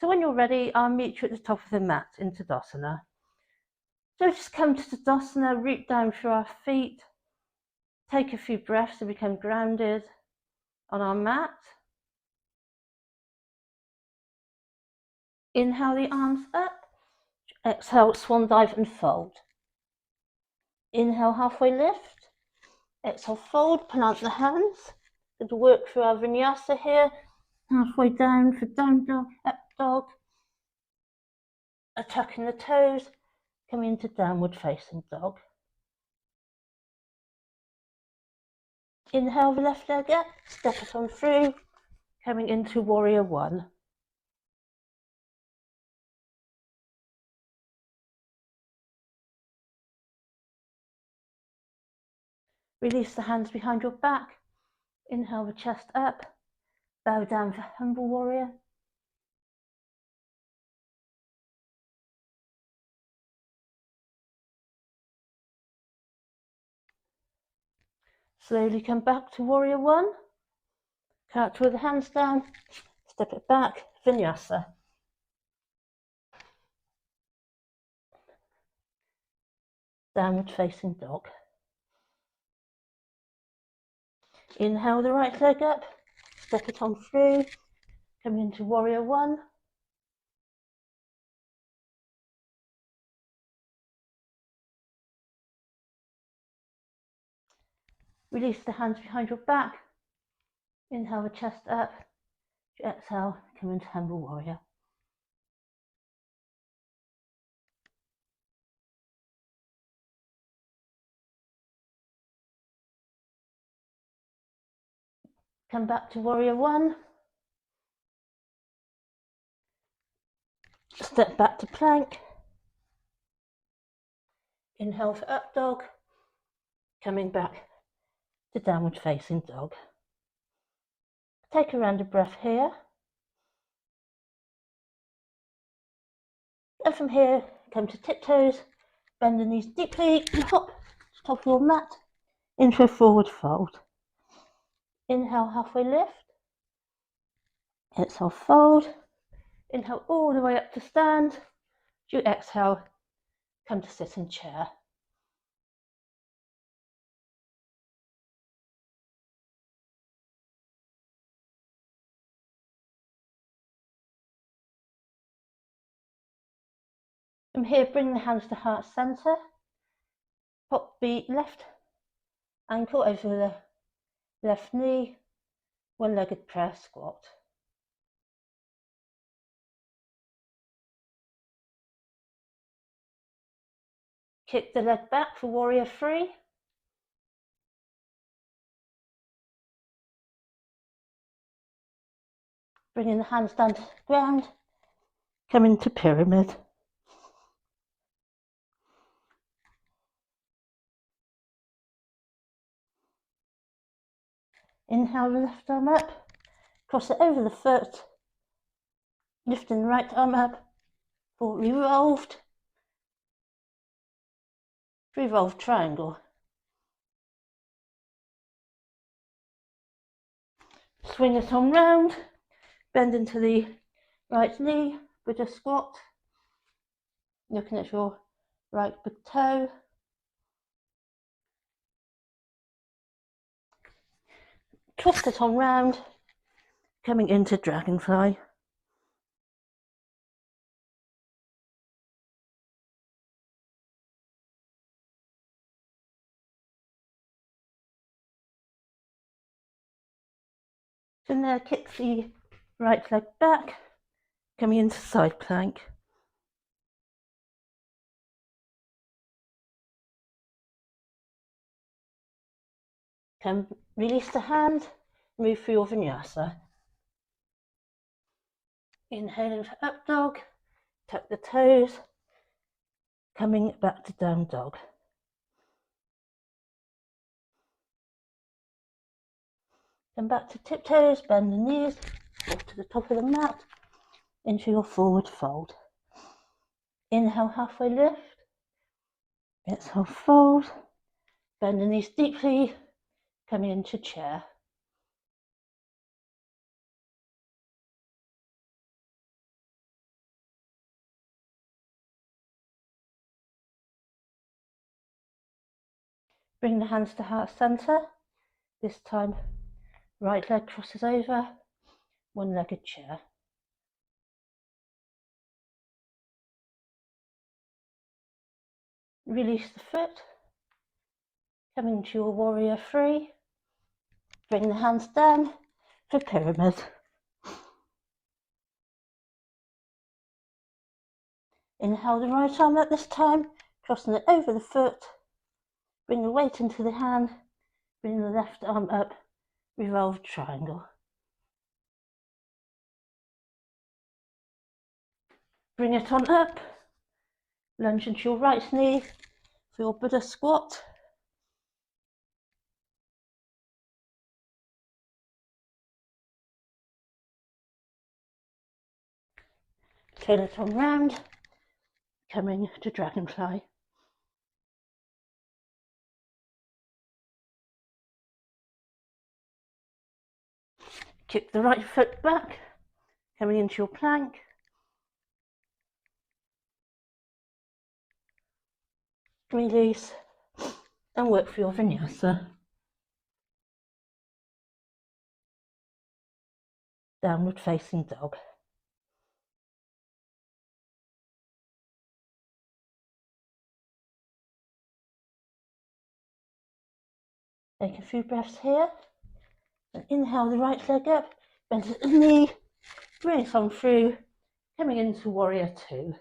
So when you're ready, I'll meet you at the top of the mat in Tadasana. So just come to Tadasana, root down through our feet, take a few breaths to become grounded on our mat. Inhale the arms up, exhale, swan dive and fold. Inhale, halfway lift, exhale, fold, plant the hands. Going to work through our vinyasa here, halfway down for down dog, up dog, tucking the toes, coming into downward facing dog. Inhale the left leg up, step it on through, coming into warrior one. Release the hands behind your back. Inhale the chest up, bow down for humble warrior. Slowly come back to warrior one. Couch with the hands down, step it back, vinyasa. Downward facing dog. Inhale the right leg up, step it on through, coming into warrior one. Release the hands behind your back. Inhale the chest up, exhale, come into humble warrior. Come back to warrior one. Step back to plank. Inhale for up dog. Coming back to downward facing dog. Take a round of breath here. And from here, come to tiptoes, bend the knees deeply and hop to the top of your mat into a forward fold. Inhale, halfway lift. Exhale, fold. Inhale all the way up to stand. As you exhale, come to sitting chair. From here, bring the hands to heart center. Pop the left ankle over the left knee, one-legged prayer squat. Kick the leg back for warrior three. Bringing the hands down to the ground, come into pyramid. Inhale the left arm up, cross it over the foot, lifting the right arm up, for revolved triangle. Swing it on round, bend into the right knee, Buddha squat, looking at your right big toe. Twist it on round, coming into dragonfly. From there, kick the right leg back, coming into side plank. Release the hand, move through your vinyasa. Inhaling for up dog, tuck the toes, coming back to down dog. Then back to tiptoes, bend the knees, off to the top of the mat, into your forward fold. Inhale, halfway lift. Exhale, fold. Bend the knees deeply, coming into chair. Bring the hands to heart center. This time, right leg crosses over, one-legged chair. Release the foot, coming to your warrior three. Bring the hands down for pyramid. Inhale the right arm at this time, crossing it over the foot. Bring the weight into the hand, bring the left arm up, revolved triangle. Bring it on up, lunge into your right knee for your Buddha squat. Turn it on round, coming to dragonfly. Kick the right foot back, coming into your plank. Release and work for your vinyasa. Downward facing dog. Take a few breaths here. And inhale the right leg up, bend at the knee, bring it on through, coming into warrior two.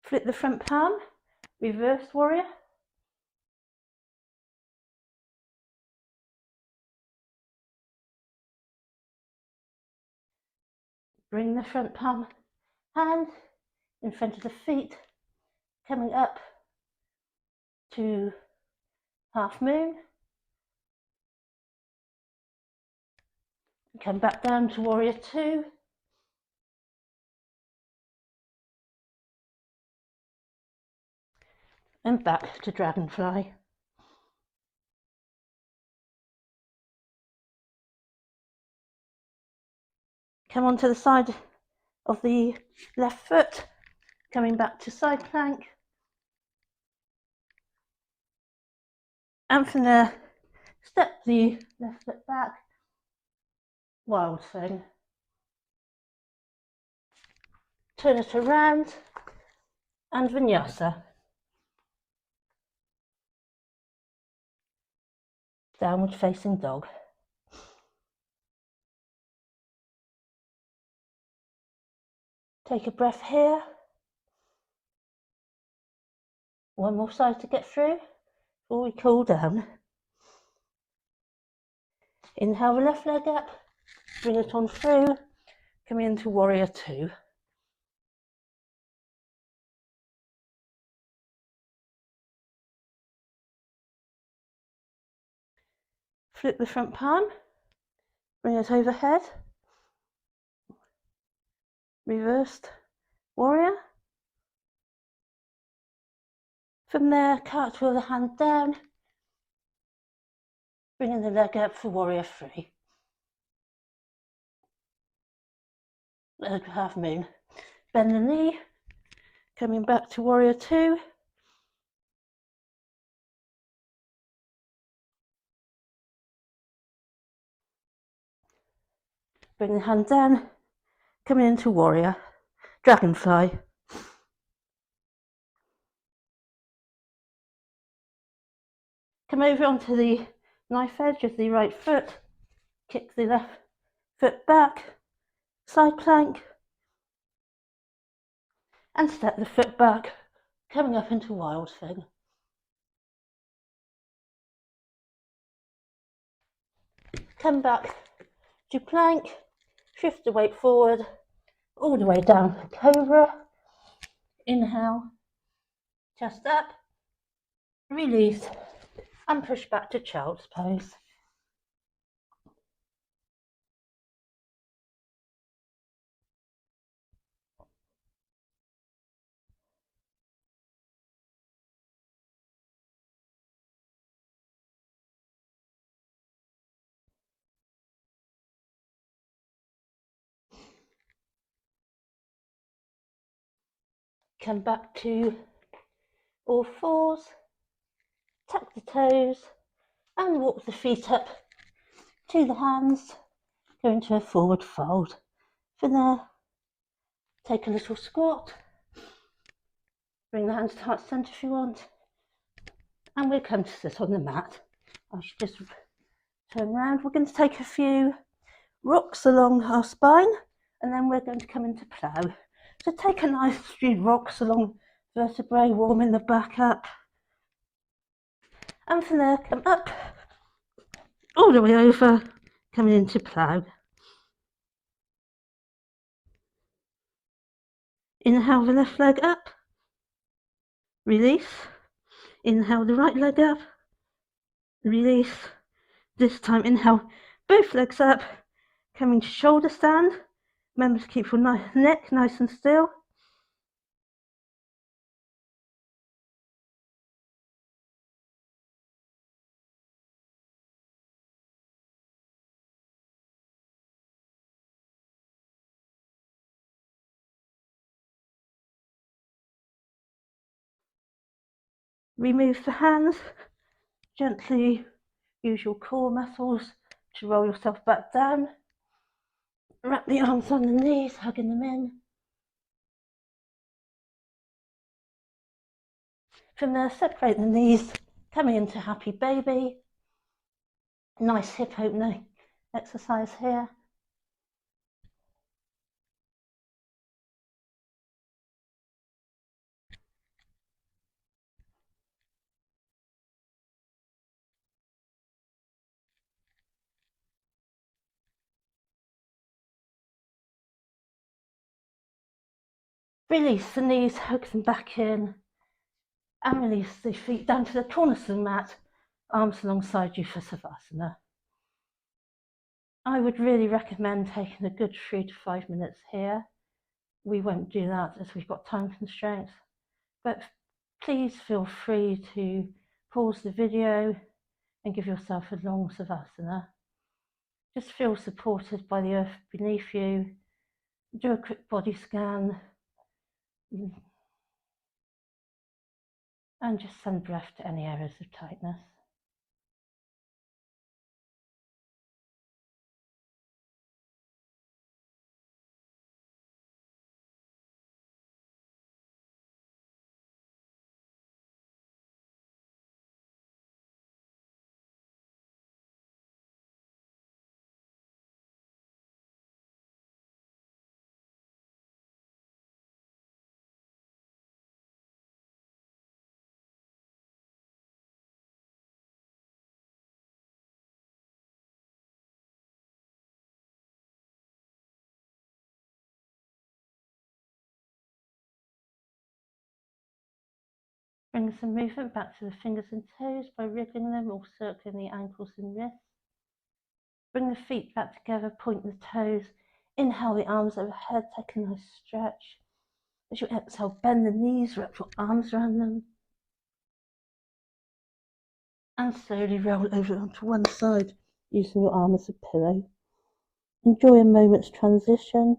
Flip the front palm, reverse warrior. Bring the front palm hand in front of the feet, coming up to half moon. Come back down to warrior two. And back to dragonfly. Come onto the side of the left foot, coming back to side plank. And from there, step the left foot back, wild thing. Turn it around and vinyasa. Downward facing dog. Take a breath here. One more side to get through before we cool down. Inhale the left leg up, bring it on through, coming into warrior two. Flip the front palm, bring it overhead, reversed warrior. From there, cartwheel the hand down, bringing the leg up for warrior three. Half moon. Bend the knee, coming back to warrior two. Bring the hand down, coming into warrior, dragonfly. Come over onto the knife edge of the right foot, kick the left foot back, side plank, and step the foot back, coming up into wild thing. Come back to plank, shift the weight forward, all the way down to cobra. Inhale, chest up, release, and push back to child's pose. Come back to all fours, tuck the toes and walk the feet up to the hands, go into a forward fold. From there, take a little squat, bring the hands to heart centre if you want, and we'll come to sit on the mat. I should just turn around. We're going to take a few rocks along our spine, and then we're going to come into plough. So take a nice few rocks along vertebrae, warming the back up, and from there come up all the way over, coming into plough. Inhale the left leg up, release. Inhale the right leg up, release. This time inhale both legs up, coming to shoulder stand. Remember to keep your neck nice and still. Remove the hands, gently use your core muscles to roll yourself back down. Wrap the arms on the knees, hugging them in. From there, separate the knees, coming into happy baby. Nice hip opening exercise here. Release the knees, hug them back in, and release the feet down to the corners of the mat, arms alongside you for Savasana. I would really recommend taking a good 3 to 5 minutes here. We won't do that as we've got time constraints, but please feel free to pause the video and give yourself a long Savasana. Just feel supported by the earth beneath you. Do a quick body scan and just send breath to any areas of tightness. Bring some movement back to the fingers and toes by wriggling them or circling the ankles and wrists. Bring the feet back together, point the toes. Inhale the arms overhead, take a nice stretch. As you exhale, bend the knees, wrap your arms around them. And slowly roll over onto one side, using your arm as a pillow. Enjoy a moment's transition.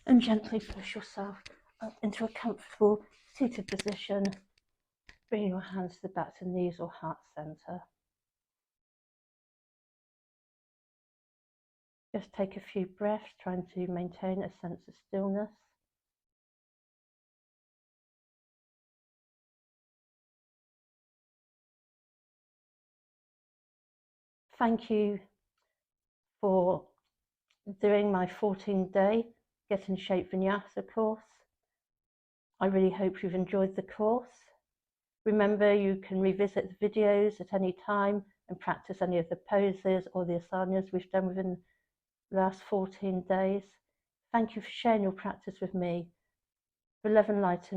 And gently push yourself up into a comfortable seated position. Bring your hands to the back to knees or heart center. Just take a few breaths, trying to maintain a sense of stillness. Thank you for doing my 14-day Get in Shape Vinyasa course. I really hope you've enjoyed the course. Remember, you can revisit the videos at any time and practice any of the poses or the asanas we've done within the last 14 days. Thank you for sharing your practice with me. For love and light.